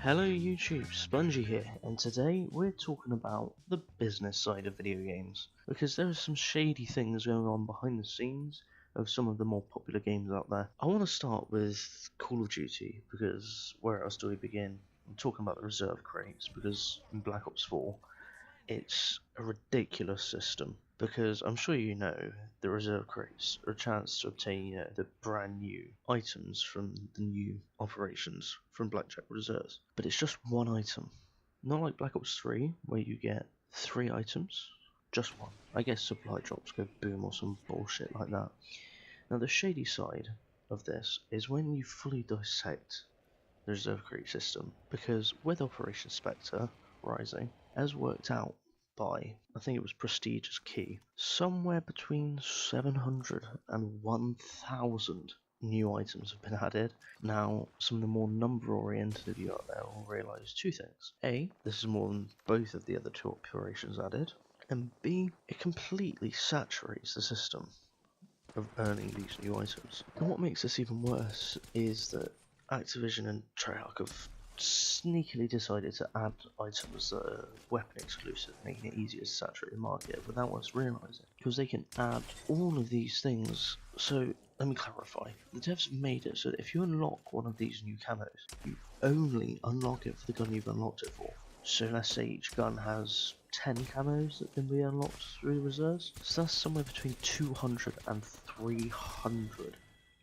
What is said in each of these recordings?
Hello YouTube, Spongy here, and today we're talking about the business side of video games, because there are some shady things going on behind the scenes of some of the more popular games out there. I want to start with Call of Duty, because where else do we begin? I'm talking about the reserve crates, because in Black Ops 4, it's a ridiculous system. Because I'm sure you know, the reserve crates are a chance to obtain the brand new items from the new operations from Blackjack Reserves. But it's just one item. Not like Black Ops 3, where you get 3 items, just one. I guess supply drops go boom or some bullshit like that. Now the shady side of this is when you fully dissect the reserve crate system, because with Operation Spectre Rising, as worked out by, I think it was Prestigious Key, somewhere between 700 and 1,000 new items have been added. Now, some of the more number-oriented of you out there will realise two things. A, this is more than both of the other two operations added, and B, it completely saturates the system of earning these new items. And what makes this even worse is that Activision and Treyarch have sneakily decided to add items that are weapon exclusive, making it easier to saturate the market without us realising. Because they can add all of these things. So let me clarify. The devs have made it so that if you unlock one of these new camos, you only unlock it for the gun you've unlocked it for. So let's say each gun has 10 camos that can be unlocked through the reserves. So that's somewhere between 200 and 300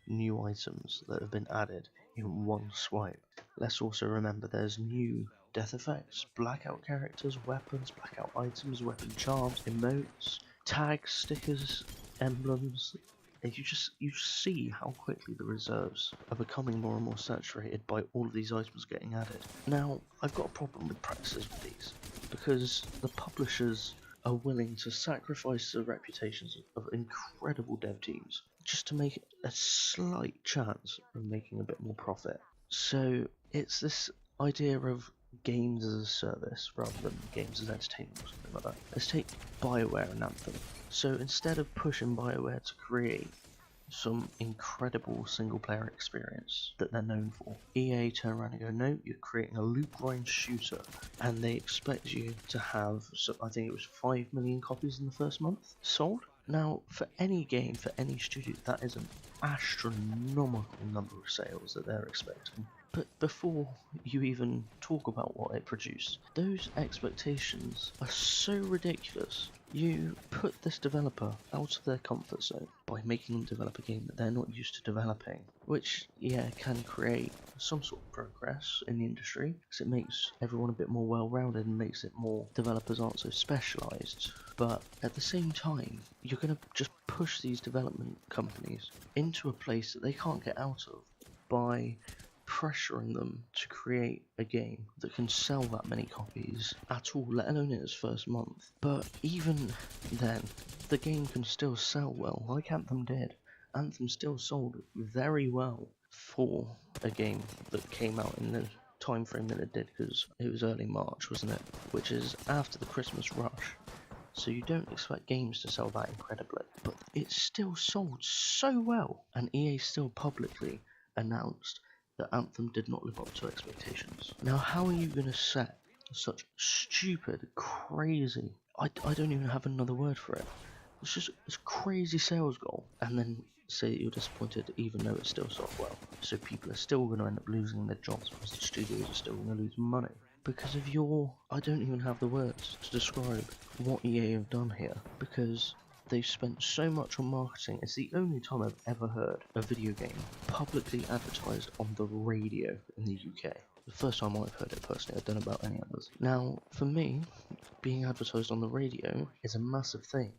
new items that have been added in one swipe. Let's also remember there's new death effects, blackout characters, weapons, blackout items, weapon charms, emotes, tags, stickers, emblems. And you see how quickly the reserves are becoming more and more saturated by all of these items getting added. Now, I've got a problem with practices with these, because the publishers are willing to sacrifice the reputations of incredible dev teams just to make a slight chance of making a bit more profit. So it's this idea of games as a service rather than games as entertainment or something like that. Let's take BioWare and Anthem. So instead of pushing BioWare to create some incredible single player experience that they're known for, EA turn around and go, no, you're creating a loot grind shooter, and they expect you to have, so I think it was 5 million copies in the first month sold. Now, for any game, for any studio, that is an astronomical number of sales that they're expecting. But before you even talk about what it produced, those expectations are so ridiculous. You put this developer out of their comfort zone by making them develop a game that they're not used to developing, which, yeah, can create some sort of progress in the industry, because it makes everyone a bit more well-rounded and makes it more developers aren't so specialised. But at the same time, you're going to just push these development companies into a place that they can't get out of by pressuring them to create a game that can sell that many copies at all, let alone in its first month. But even then, the game can still sell well, like Anthem did. Anthem still sold very well for a game that came out in the time frame that it did, because it was early March, wasn't it? Which is after the Christmas rush. So you don't expect games to sell that incredibly, but it still sold so well, and EA still publicly announced that Anthem did not live up to expectations. Now, how are you going to set such stupid, crazy, I don't even have another word for it, it's just a crazy sales goal, and then say that you're disappointed even though it still sold well? So people are still going to end up losing their jobs because the studios are still going to lose money because of your, I don't even have the words to describe what EA have done here, because they've spent so much on marketing. It's the only time I've ever heard a video game publicly advertised on the radio in the UK. The first time I've heard it personally, I don't know about any others. Now, for me, being advertised on the radio is a massive thing,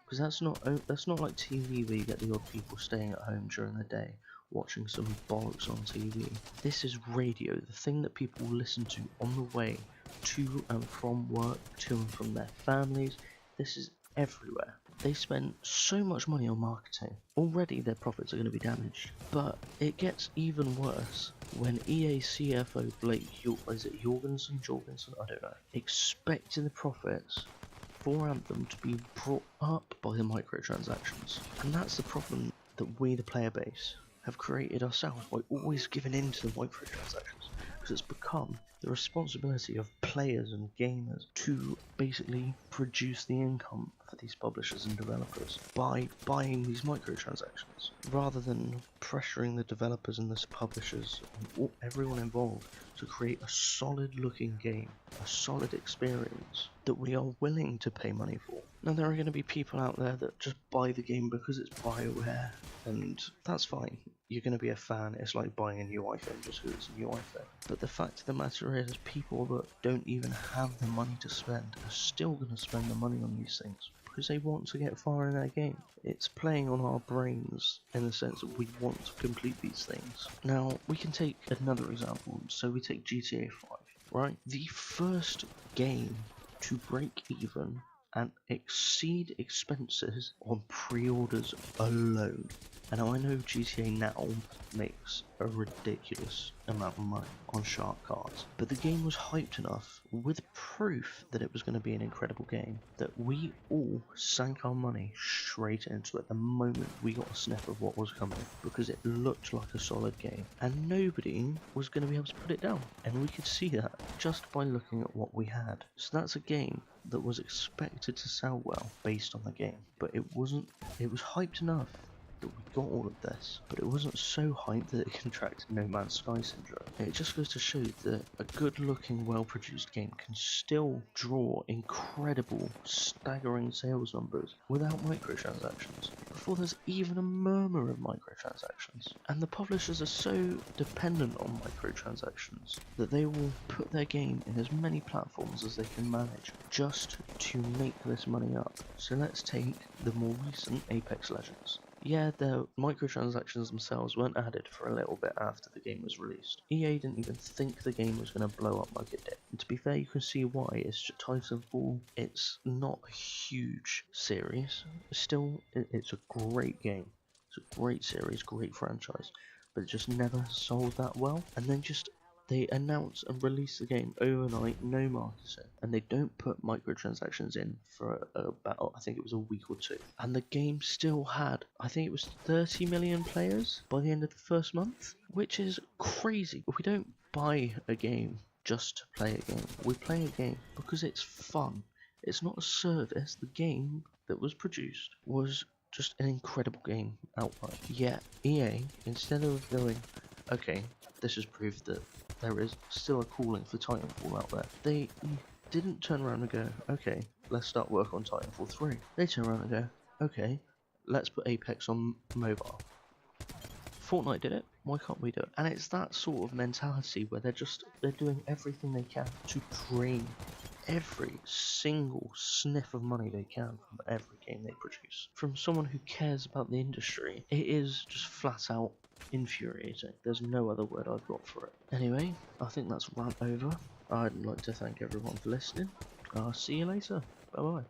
because that's not like TV where you get the odd people staying at home during the day watching some bollocks on TV. This is radio, the thing that people listen to on the way to and from work, to and from their families. This is everywhere. They spend so much money on marketing. Already their profits are going to be damaged. But it gets even worse when EA CFO Blake, is it Jorgensen? I don't know, expecting the profits for Anthem to be brought up by the microtransactions. And that's the problem that we, the player base, have created ourselves by always giving in to the microtransactions. because it's become the responsibility of players and gamers to basically produce the income for these publishers and developers by buying these microtransactions, rather than pressuring the developers and the publishers and everyone involved to create a solid looking game, a solid experience that we are willing to pay money for. Now there are going to be people out there that just buy the game because it's BioWare, and that's fine. You're going to be a fan. It's like buying a new iPhone just because it's a new iPhone. But the fact of the matter is, people that don't even have the money to spend are still going to spend the money on these things because they want to get far in their game. It's playing on our brains in the sense that we want to complete these things. Now, we can take another example. So we take GTA 5, right? The first game to break even and exceed expenses on pre-orders alone. And I know GTA now makes a ridiculous amount of money on shark cards, but the game was hyped enough with proof that it was going to be an incredible game that we all sank our money straight into it the moment we got a sniff of what was coming, because it looked like a solid game and nobody was going to be able to put it down, and we could see that just by looking at what we had. So that's a game that was expected to sell well based on the game, but it wasn't. It was hyped enough that we got all of this, but it wasn't so hyped that it contracted No Man's Sky syndrome. It just goes to show that a good looking, well produced game can still draw incredible, staggering sales numbers without microtransactions, before there's even a murmur of microtransactions. And the publishers are so dependent on microtransactions that they will put their game in as many platforms as they can manage just to make this money up. So let's take the more recent Apex Legends. Yeah, the microtransactions themselves weren't added for a little bit after the game was released. EA didn't even think the game was going to blow up like it did. And to be fair, you can see why. It's just Titanfall. It's not a huge series. Still, it's a great game. It's a great series, great franchise. But it just never sold that well. And then they announce and release the game overnight, no marketing, and they don't put microtransactions in for about, I think it was a week or two. And the game still had, I think it was 30 million players by the end of the first month, which is crazy. We don't buy a game just to play a game. We play a game because it's fun. It's not a service. The game that was produced was just an incredible game outright. Yet EA, instead of going, okay, this has proved that there is still a calling for Titanfall out there, they didn't turn around and go, okay, let's start work on Titanfall 3. They turn around and go, okay, let's put Apex on mobile. Fortnite did it, why can't we do it? And it's that sort of mentality where they're doing everything they can to drain every single sniff of money they can from every game they produce. From someone who cares about the industry, it is just flat out infuriating. There's no other word I've got for it. Anyway, I think that's rant over. I'd like to thank everyone for listening. I'll see you later. Bye bye.